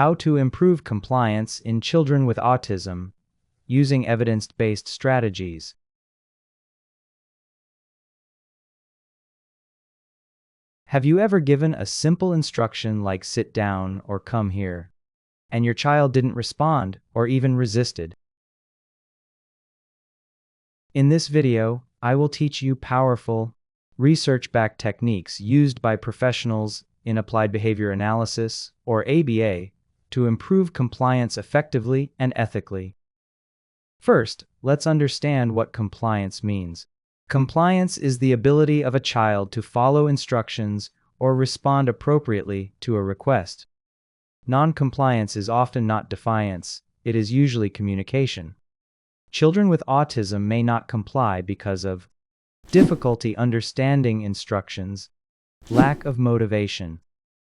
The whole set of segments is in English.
How to improve compliance in children with autism using evidence-based strategies. Have you ever given a simple instruction like sit down or come here, and your child didn't respond or even resisted? In this video, I will teach you powerful, research-backed techniques used by professionals in applied behavior analysis, or ABA, to improve compliance effectively and ethically. First, let's understand what compliance means. Compliance is the ability of a child to follow instructions or respond appropriately to a request. Non-compliance is often not defiance, it is usually communication. Children with autism may not comply because of difficulty understanding instructions, lack of motivation,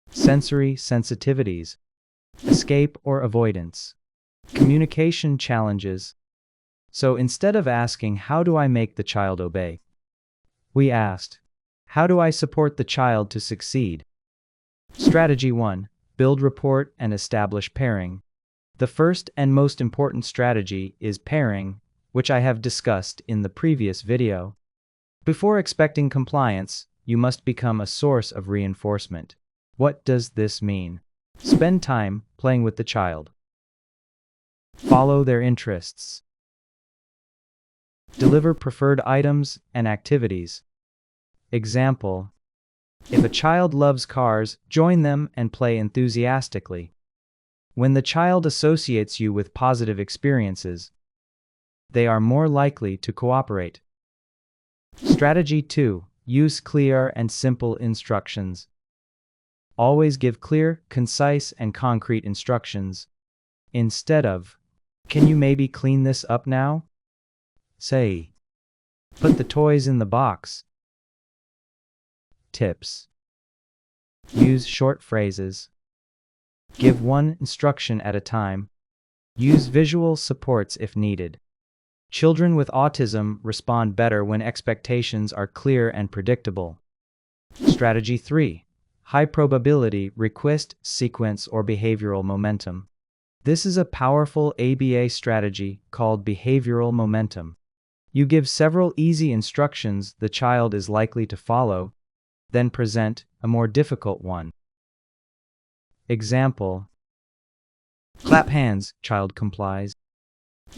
sensory sensitivities, escape or avoidance, communication challenges. So instead of asking, "How do I make the child obey?" we asked, "How do I support the child to succeed?" Strategy 1. Build rapport and establish pairing. The first and most important strategy is pairing, which I have discussed in the previous video. Before expecting compliance, you must become a source of reinforcement. What does this mean? Spend time playing with the child. Follow their interests. Deliver preferred items and activities. Example: if a child loves cars, join them and play enthusiastically. When the child associates you with positive experiences, they are more likely to cooperate. Strategy 2. Use clear and simple instructions. Always give clear, concise, and concrete instructions. Instead of, "Can you maybe clean this up now?" say, "Put the toys in the box." Tips. Use short phrases. Give one instruction at a time. Use visual supports if needed. Children with autism respond better when expectations are clear and predictable. Strategy 3. High probability request sequence or behavioral momentum. This is a powerful ABA strategy called behavioral momentum. You give several easy instructions the child is likely to follow, then present a more difficult one. Example: clap hands, child complies.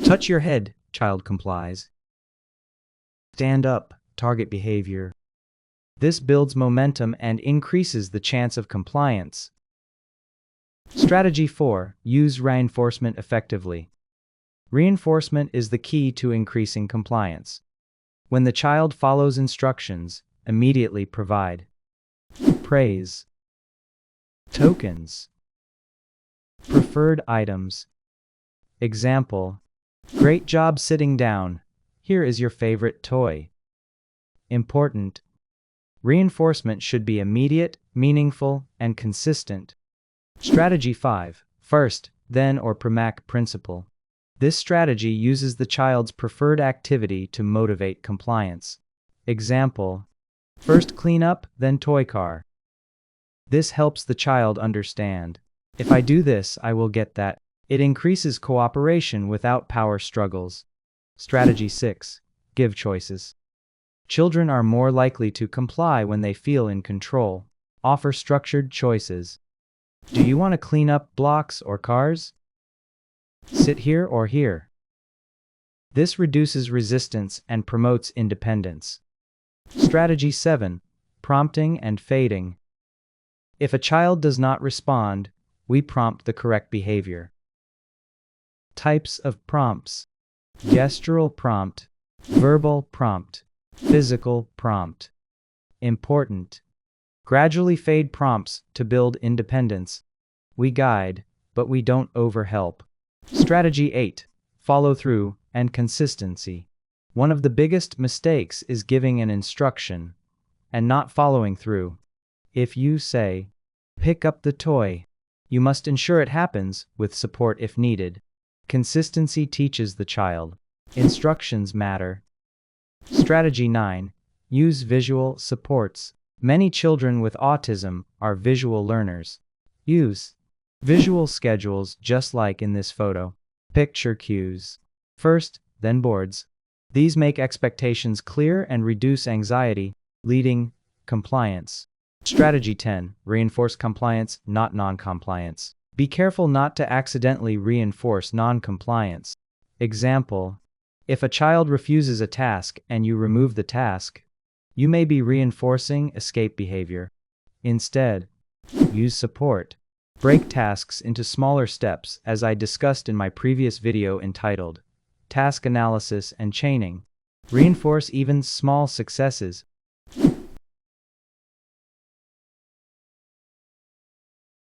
Touch your head, child complies. Stand up, target behavior. This builds momentum and increases the chance of compliance. Strategy 4. Use reinforcement effectively. Reinforcement is the key to increasing compliance. When the child follows instructions, immediately provide praise, tokens, preferred items. Example: great job sitting down. Here is your favorite toy. Important. Reinforcement should be immediate, meaningful, and consistent. Strategy 5. First, then or Premack Principle. This strategy uses the child's preferred activity to motivate compliance. Example: first clean up, then toy car. This helps the child understand, "If I do this, I will get that." It increases cooperation without power struggles. Strategy 6. Give choices. Children are more likely to comply when they feel in control. Offer structured choices. Do you want to clean up blocks or cars? Sit here or here. This reduces resistance and promotes independence. Strategy 7. Prompting and fading. If a child does not respond, we prompt the correct behavior. Types of prompts: gestural prompt, verbal prompt, physical prompt. Important. Gradually fade prompts to build independence. We guide, but we don't overhelp. Strategy 8. Follow through and consistency. One of the biggest mistakes is giving an instruction and not following through. If you say, "Pick up the toy," you must ensure it happens with support if needed. Consistency teaches the child. Instructions matter. Strategy 9. Use visual supports. Many children with autism are visual learners. Use Visual schedules, just like in this photo. Picture cues. First, then boards. These make expectations clear and reduce anxiety, leading compliance. Strategy 10. Reinforce compliance, not non-compliance. Be careful not to accidentally reinforce non-compliance. Example: if a child refuses a task and you remove the task, you may be reinforcing escape behavior. Instead, use support. Break tasks into smaller steps, as I discussed in my previous video entitled Task Analysis and Chaining. Reinforce even small successes,